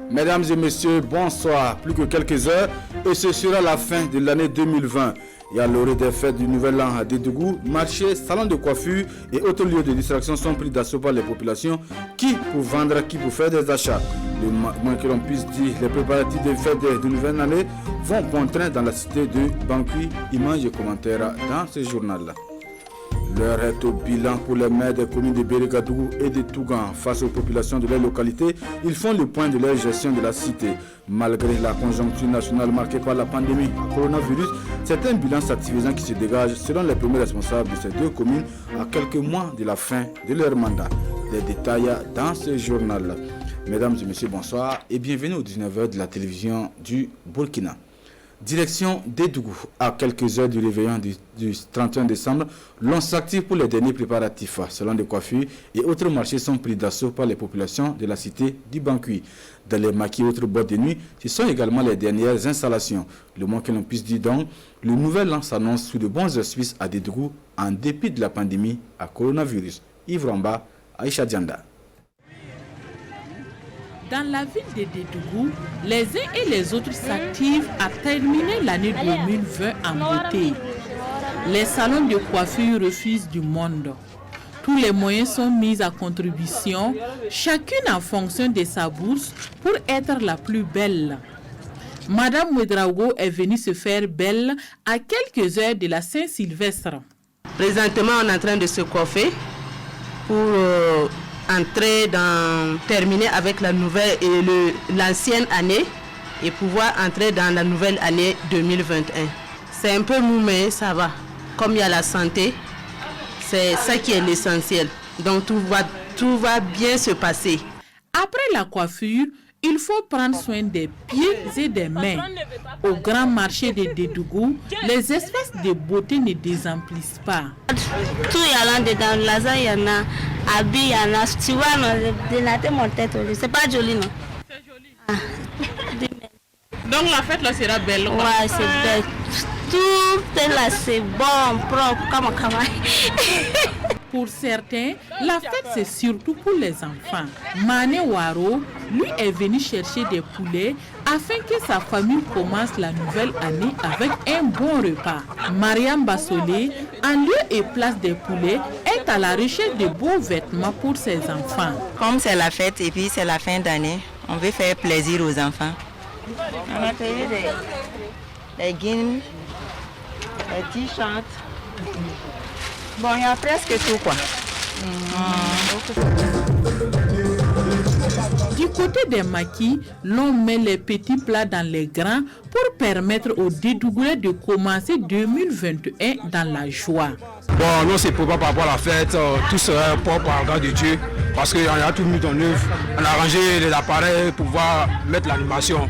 Mesdames et messieurs, bonsoir. Plus que quelques heures et ce sera la fin de l'année 2020. Et à l'orée des fêtes du Nouvel An à Dédougou, marchés, salons de coiffure et autres lieux de distraction sont pris d'assaut par les populations, qui pour vendre, qui pour faire des achats. Le moins que l'on puisse dire, les préparatifs des fêtes de Nouvelle Année vont bon train dans la cité de Bangui. Images et commentaires dans ce journal-là. L'heure est au bilan pour les maires des communes de Bérégadougou et de Tougan. Face aux populations de leur localité, ils font le point de leur gestion de la cité. Malgré la conjoncture nationale marquée par la pandémie à coronavirus, c'est un bilan satisfaisant qui se dégage selon les premiers responsables de ces deux communes à quelques mois de la fin de leur mandat. Des détails dans ce journal. Mesdames et messieurs, bonsoir et bienvenue aux 19h de la télévision du Burkina. Direction Dédougou, à quelques heures du réveillon du 31 décembre, l'on s'active pour les derniers préparatifs. Salons de coiffure et autres marchés sont pris d'assaut par les populations de la cité du Bangui. Dans les maquis et autres boîtes de nuit, ce sont également les dernières installations. Le moins que l'on puisse dire donc, le nouvel an s'annonce sous de bons auspices à Dédougou en dépit de la pandémie à coronavirus. Yves Ramba, Aïcha Dianda. Dans la ville de Dédougou, les uns et les autres s'activent à terminer l'année 2020 en beauté. Les salons de coiffure refusent du monde. Tous les moyens sont mis à contribution, chacune en fonction de sa bourse pour être la plus belle. Madame Ouedraogo est venue se faire belle à quelques heures de la Saint-Sylvestre. Présentement, on est en train de se coiffer pour terminer avec la nouvelle et l'ancienne année et pouvoir entrer dans la nouvelle année 2021. C'est un peu mou, mais ça va. Comme il y a la santé, c'est ça qui est l'essentiel. Donc tout va bien se passer. Après la coiffure, il faut prendre soin des pieds et des mains. Au grand marché de Dédougou, les espèces de beauté ne désemplissent pas. Tout y a là-dedans, lasagne, il y en a, habits, il y en a, tu vois, délater mon tête, c'est pas joli, non? C'est joli. Ah. Donc la fête là sera belle. Ouais, c'est belle. Tout est là, c'est bon, propre, comme un travail. Pour certains, la fête c'est surtout pour les enfants. Mané Waro, lui, est venu chercher des poulets afin que sa famille commence la nouvelle année avec un bon repas. Mariam Bassolé, en lieu et place des poulets, est à la recherche de beaux vêtements pour ses enfants. Comme c'est la fête et puis c'est la fin d'année, on veut faire plaisir aux enfants. On a payé des guines, des t-shirts. Bon, il y a presque tout quoi. Du côté des maquis, l'on met les petits plats dans les grands pour permettre aux Dédougouais de commencer 2021 dans la joie. Bon, nous c'est pour par rapport à la fête, tout sera propre par grâce de Dieu, parce qu'on a tout mis en œuvre, on a arrangé les appareils pour pouvoir mettre l'animation.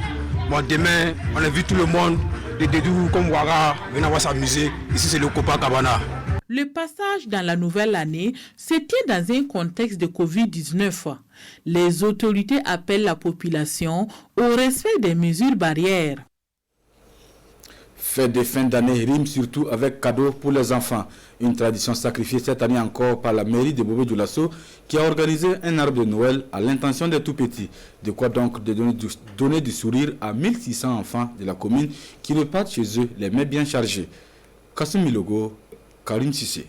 Bon, demain, on a vu tout le monde de Dédougou comme Ouara venir voir s'amuser. Ici c'est le Copacabana. Le passage dans la nouvelle année se tient dans un contexte de Covid-19. Les autorités appellent la population au respect des mesures barrières. Fête de fin d'année rime surtout avec cadeaux pour les enfants. Une tradition sacrifiée cette année encore par la mairie de Bobo-Dioulasso qui a organisé un arbre de Noël à l'intention des tout-petits. De quoi donc de donner du sourire à 1600 enfants de la commune qui repartent chez eux les mains bien chargées. Kassoumi Logo, Karim Sissé.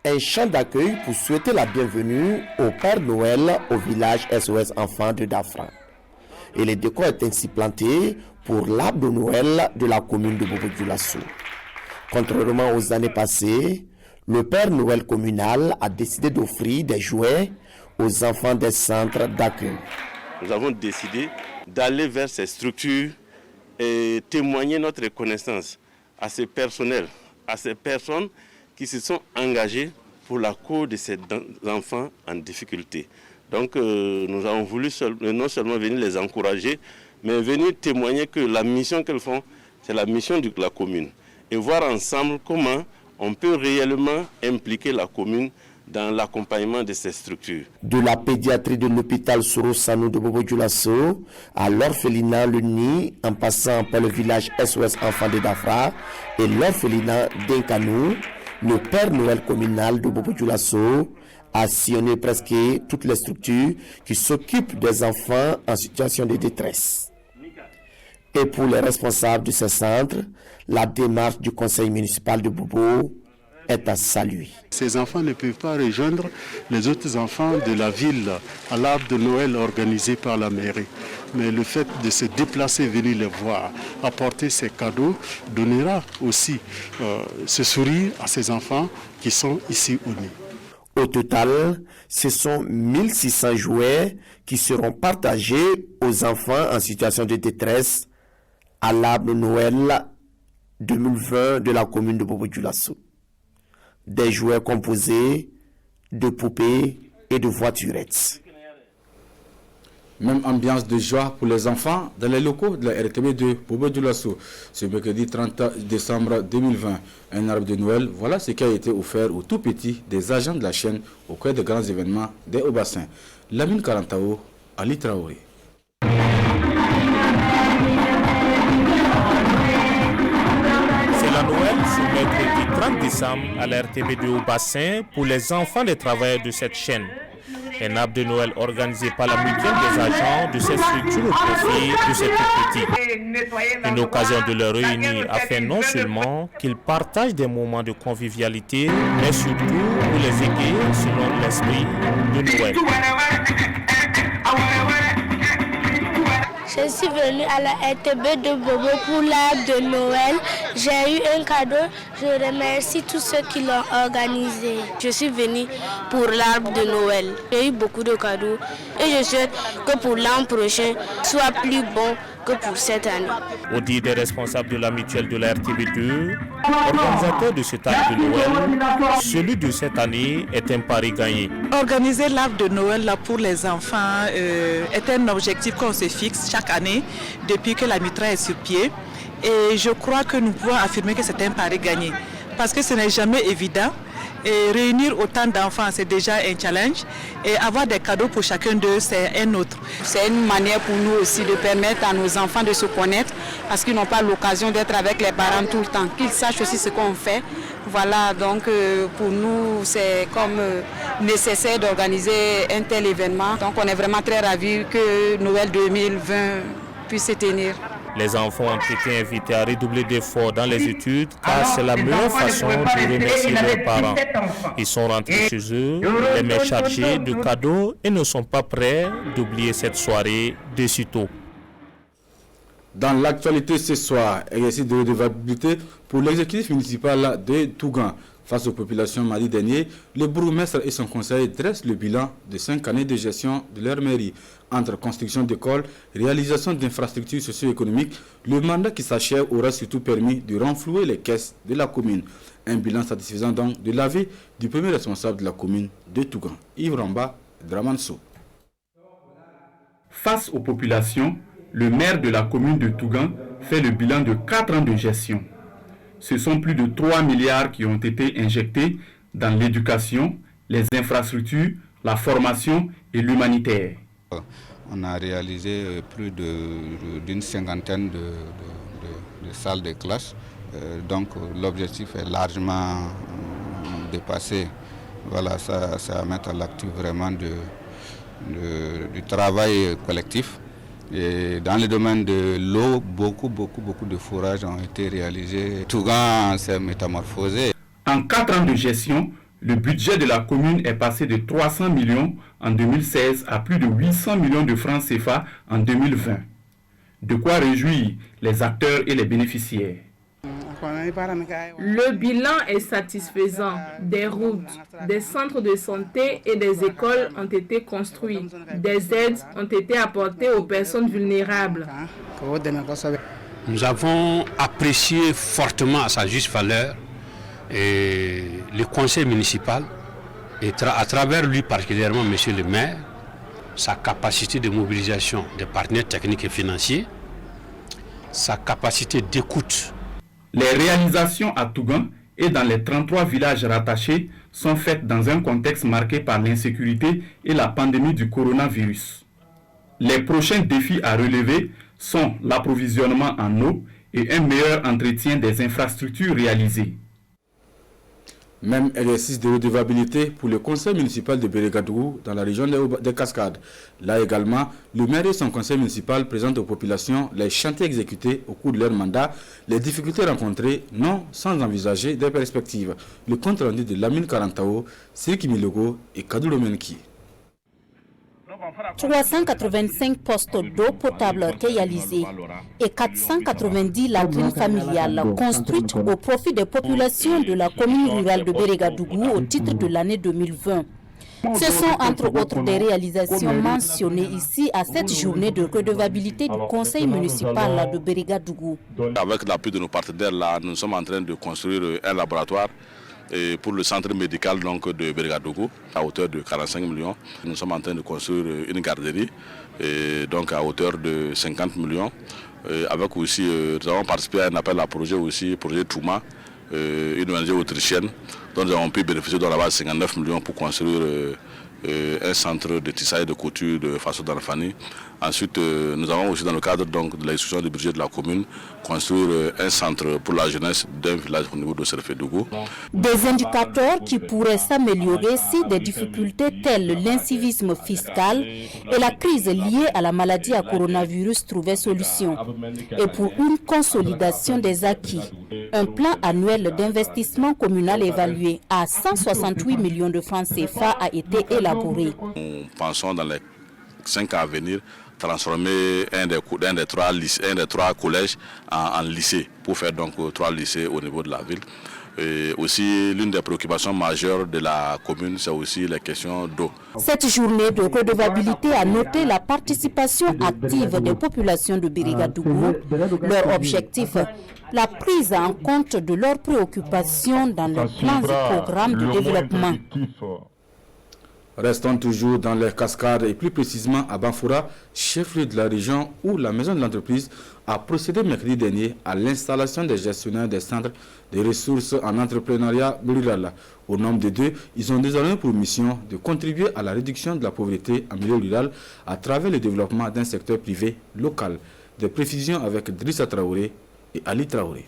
Un chant d'accueil pour souhaiter la bienvenue au Père Noël au village SOS Enfants de Dafra. Et le décor est ainsi planté pour l'arbre de Noël de la commune de Bobo-Dioulasso. Contrairement aux années passées, le Père Noël communal a décidé d'offrir des jouets aux enfants des centres d'accueil. Nous avons décidé d'aller vers ces structures et témoigner notre reconnaissance à ces personnels, à ces personnes qui se sont engagées pour la cause de ces enfants en difficulté. Donc nous avons voulu non seulement venir les encourager, mais venir témoigner que la mission qu'elles font, c'est la mission de la commune. Et voir ensemble comment on peut réellement impliquer la commune dans l'accompagnement de ces structures. De la pédiatrie de l'hôpital Soro-Sanou de Bobo-Dioulasso à l'orphelinat Le Nid, en passant par le village SOS Enfants de Dafra et l'orphelinat d'Inkanou, le Père Noël communal de Bobo-Dioulasso a sillonné presque toutes les structures qui s'occupent des enfants en situation de détresse. Et pour les responsables de ces centres, la démarche du conseil municipal de Bobo est à saluer. Ces enfants ne peuvent pas rejoindre les autres enfants de la ville à l'arbre de Noël organisé par la mairie. Mais le fait de se déplacer, venir les voir, apporter ces cadeaux, donnera aussi ce sourire à ces enfants qui sont ici unis. Au total, ce sont 1600 jouets qui seront partagés aux enfants en situation de détresse à l'arbre de Noël 2020 de la commune de Bobo-Dioulasso. Des jouets composés de poupées et de voiturettes. Même ambiance de joie pour les enfants dans les locaux de la RTB de Bobo-Dioulasso. Ce mercredi 30 décembre 2020, un arbre de Noël, voilà ce qui a été offert aux tout petits des agents de la chaîne au cœur des grands événements des Hauts-Bassins. Lamine Karantao, Ali Traoré. C'est la Noël ce mercredi 30 décembre à la RTB de Hauts-Bassins pour les enfants des travailleurs de cette chaîne. Un arbre de Noël organisé par la mutuelle des agents de cette structure au profit de ces tout petits. Une occasion de les réunir afin non seulement qu'ils partagent des moments de convivialité, mais surtout pour les égayer selon l'esprit de Noël. Je suis venue à la RTB de Bobo pour l'arbre de Noël. J'ai eu un cadeau. Je remercie tous ceux qui l'ont organisé. Je suis venue pour l'arbre de Noël. J'ai eu beaucoup de cadeaux et je souhaite que pour l'an prochain soit plus bon que pour cette année. Au dit des responsables de la mutuelle de la RTB2, organisateur de cet arbre de Noël, celui de cette année est un pari gagné. Organiser l'arbre de Noël là, pour les enfants est un objectif qu'on se fixe chaque année depuis que la mutuelle est sur pied. Et je crois que nous pouvons affirmer que c'est un pari gagné. Parce que ce n'est jamais évident. Et réunir autant d'enfants, c'est déjà un challenge. Et avoir des cadeaux pour chacun d'eux, c'est un autre. C'est une manière pour nous aussi de permettre à nos enfants de se connaître parce qu'ils n'ont pas l'occasion d'être avec les parents tout le temps. Qu'ils sachent aussi ce qu'on fait. Voilà, donc pour nous, c'est comme nécessaire d'organiser un tel événement. Donc on est vraiment très ravis que Noël 2020 puisse se tenir. Les enfants ont été invités à redoubler d'efforts dans les études car c'est la meilleure façon de remercier leurs parents. Ils sont rentrés chez eux, les mains chargées de cadeaux et ne sont pas prêts d'oublier cette soirée de sitôt. Dans l'actualité ce soir, exercice de redevabilité pour l'exécutif municipal de Tougan. Face aux populations mardi dernier, le bourgmestre et son conseil dressent le bilan de 5 années de gestion de leur mairie. Entre construction d'écoles, réalisation d'infrastructures socio-économiques, le mandat qui s'achève aura surtout permis de renflouer les caisses de la commune. Un bilan satisfaisant donc de l'avis du premier responsable de la commune de Tougan, Yves Ramba Dramanso. Face aux populations, le maire de la commune de Tougan fait le bilan de 4 ans de gestion. Ce sont plus de 3 milliards qui ont été injectés dans l'éducation, les infrastructures, la formation et l'humanitaire. On a réalisé plus d'une cinquantaine de salles de classe. Donc l'objectif est largement dépassé. Voilà, ça va mettre à l'actif vraiment du travail collectif. Et dans le domaine de l'eau, beaucoup de forages ont été réalisés. Tougan s'est métamorphosé. En 4 ans de gestion, le budget de la commune est passé de 300 millions en 2016 à plus de 800 millions de francs CFA en 2020. De quoi réjouir les acteurs et les bénéficiaires. Le bilan est satisfaisant. Des routes, des centres de santé et des écoles ont été construits. Des aides ont été apportées aux personnes vulnérables. Nous avons apprécié fortement à sa juste valeur et le conseil municipal et à travers lui particulièrement monsieur le maire, sa capacité de mobilisation des partenaires techniques et financiers, sa capacité d'écoute. Les réalisations à Tougan et dans les 33 villages rattachés sont faites dans un contexte marqué par l'insécurité et la pandémie du coronavirus. Les prochains défis à relever sont l'approvisionnement en eau et un meilleur entretien des infrastructures réalisées. Même exercice de redevabilité pour le conseil municipal de Bérégadougou dans la région des Cascades. Là également, le maire et son conseil municipal présentent aux populations les chantiers exécutés au cours de leur mandat, les difficultés rencontrées, non sans envisager des perspectives. Le compte rendu de Lamine Karantao, Siriki Milogo et Kadoulo Menki. 385 postes d'eau potable réalisés et 490 latrines familiales construites au profit des populations de la commune rurale de Bérégadougou au titre de l'année 2020. Ce sont entre autres des réalisations mentionnées ici à cette journée de redevabilité du conseil municipal de Bérégadougou. Avec l'appui de nos partenaires, là, nous sommes en train de construire un laboratoire pour le centre médical donc, de Bérégadougou à hauteur de 45 millions. Nous sommes en train de construire une garderie donc à hauteur de 50 millions. Avec aussi, nous avons participé à un appel à projet aussi, projet Touma, une ONG autrichienne, dont nous avons pu bénéficier de la base 59 millions pour construire un centre de tissage et de couture de façon d'Anfani. Ensuite, nous avons aussi dans le cadre donc, de l'instruction du budget de la commune construire un centre pour la jeunesse d'un village au niveau de Serfedougou. Des indicateurs qui pourraient s'améliorer si des difficultés telles l'incivisme fiscal et la crise liée à la maladie à coronavirus trouvaient solution. Et pour une consolidation des acquis, un plan annuel d'investissement communal évalué à 168 millions de francs CFA a été élaboré. Nous pensons dans les 5 ans à venir transformer un des trois collèges en lycée pour faire donc 3 lycées au niveau de la ville. Et aussi, l'une des préoccupations majeures de la commune, c'est aussi les questions d'eau. Cette journée de redevabilité a noté la participation active des populations de Bérégadougou. Leur objectif, la prise en compte de leurs préoccupations dans les plans et programmes de développement. Restons toujours dans les Cascades et plus précisément à Banfoura, chef-lieu de la région où la maison de l'entreprise a procédé mercredi dernier à l'installation des gestionnaires des centres de ressources en entrepreneuriat rural. Au nombre de 2, ils ont désormais pour mission de contribuer à la réduction de la pauvreté en milieu rural à travers le développement d'un secteur privé local. Des précisions avec Drissa Traoré et Ali Traoré.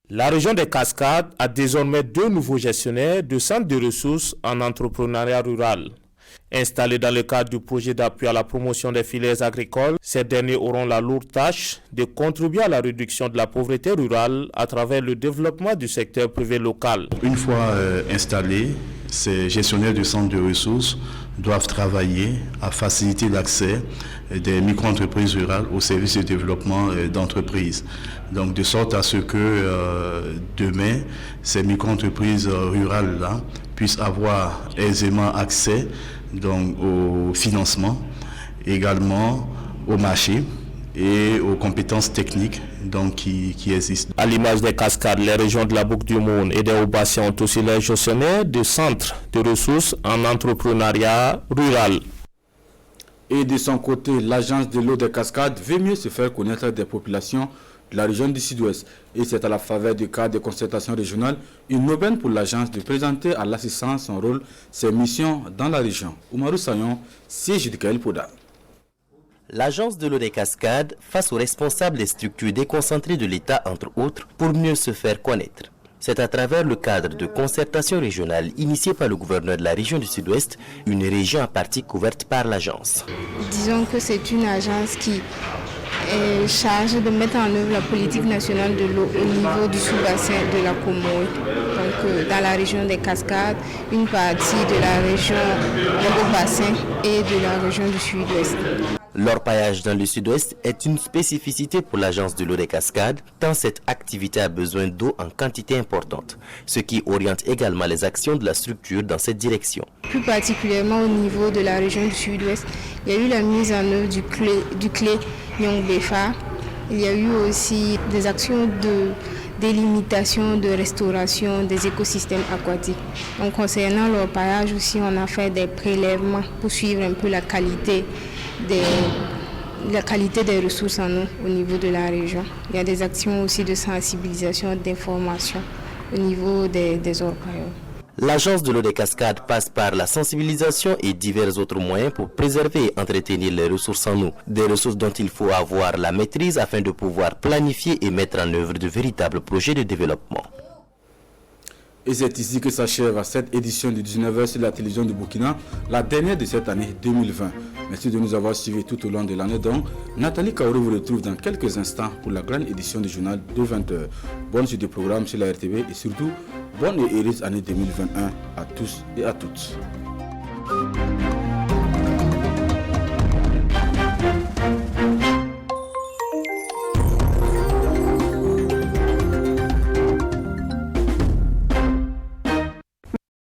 La région des Cascades a désormais 2 nouveaux gestionnaires de centres de ressources en entrepreneuriat rural. Installés dans le cadre du projet d'appui à la promotion des filières agricoles, ces derniers auront la lourde tâche de contribuer à la réduction de la pauvreté rurale à travers le développement du secteur privé local. Une fois installés, ces gestionnaires de centres de ressources doivent travailler à faciliter l'accès des micro-entreprises rurales au service de développement d'entreprises. Donc de sorte à ce que demain, ces micro-entreprises rurales-là puissent avoir aisément accès donc, au financement, également au marché et aux compétences techniques donc, qui existent. À l'image des Cascades, les régions de la Boucle du Monde et des Hauts-Bassins ont aussi les gestionnaires de centres de ressources en entrepreneuriat rural. Et de son côté, l'agence de l'eau des Cascades veut mieux se faire connaître des populations de la région du Sud-Ouest. Et c'est à la faveur du cadre de concertation régionale, une aubaine pour l'agence de présenter à l'assistance son rôle, ses missions dans la région. Oumarou Sayon, siège de Kael Poda. L'agence de l'eau des Cascades face aux responsables des structures déconcentrées de l'État, entre autres, pour mieux se faire connaître. C'est à travers le cadre de concertation régionale initié par le gouverneur de la région du Sud-Ouest, une région en partie couverte par l'agence. Disons que c'est une agence qui est chargée de mettre en œuvre la politique nationale de l'eau au niveau du sous-bassin de la Comoé. Donc dans la région des Cascades, une partie de la région des Hauts-Bassins et de la région du Sud-Ouest. L'orpaillage dans le Sud-Ouest est une spécificité pour l'agence de l'eau des Cascades, tant cette activité a besoin d'eau en quantité importante, ce qui oriente également les actions de la structure dans cette direction. Plus particulièrement au niveau de la région du Sud-Ouest, il y a eu la mise en œuvre du clé Nyong-Befa. Il y a eu aussi des actions de délimitation, de restauration des écosystèmes aquatiques. Donc concernant l'orpaillage aussi, on a fait des prélèvements pour suivre un peu la qualité des ressources en eau au niveau de la région. Il y a des actions aussi de sensibilisation, d'information au niveau des orpailleurs. L'agence de l'eau des Cascades passe par la sensibilisation et divers autres moyens pour préserver et entretenir les ressources en eau. Des ressources dont il faut avoir la maîtrise afin de pouvoir planifier et mettre en œuvre de véritables projets de développement. Et c'est ici que s'achève cette édition du 19h sur la télévision du Burkina, la dernière de cette année 2020. Merci de nous avoir suivis tout au long de l'année. Donc, Nathalie Kaouré vous retrouve dans quelques instants pour la grande édition du journal de 20h. Bonne suite de programme sur la RTV et surtout, bonne et heureuse année 2021 à tous et à toutes.